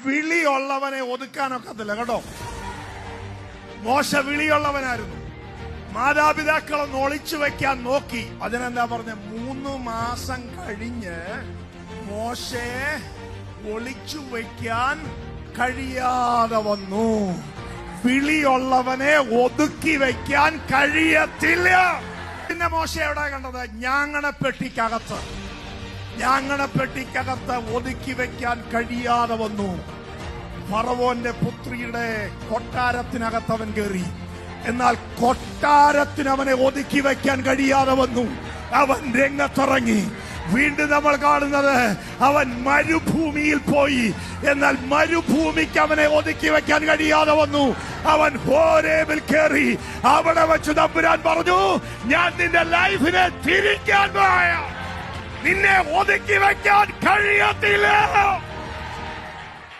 വിളിയുള്ളവനെ ഒതുക്കാനൊക്കത്തില്ല കേട്ടോ. മോശ വിളിയുള്ളവനായിരുന്നു. മാതാപിതാക്കളൊന്ന് ഒളിച്ചു വെക്കാൻ നോക്കി. അതിനെന്താ പറഞ്ഞ 3 മാസം കഴിഞ്ഞ് മോശയെ ഒളിച്ചു വെക്കാൻ കഴിയാതെ വന്നു. വിളിയുള്ളവനെ ഒതുക്കി വെക്കാൻ കഴിയത്തില്ല. പിന്നെ മോശ എവിടെ കണ്ടത്? ഞാങ്ങണപ്പെട്ടിക്കകത്ത് ഒതുക്കി വെക്കാൻ കഴിയാതെ വന്നു. ഫറവോന്റെ പുത്രിയുടെ കൊട്ടാരത്തിനകത്ത് അവൻ കയറി. എന്നാൽ കൊട്ടാരത്തിന് അവനെ ഒതുക്കി വെക്കാൻ കഴിയാതെ വന്നു. അവൻ രംഗത്തിറങ്ങി. വീണ്ടും നമ്മൾ കാണുന്നത് അവൻ മരുഭൂമിയിൽ പോയി. എന്നാൽ മരുഭൂമിക്ക് അവനെ ഒതുക്കി വെക്കാൻ കഴിയാതെ വന്നു. അവൻ ഹോരേബിൽ കയറി. അവിടെ വെച്ച് തമ്പുരാൻ പറഞ്ഞു, ഞാൻ നിന്റെ ലൈഫിനെ തിരിക്കാൻ പോയ, നിന്നെ ഒതുക്കി വെക്കാൻ കഴിയത്തില്ല.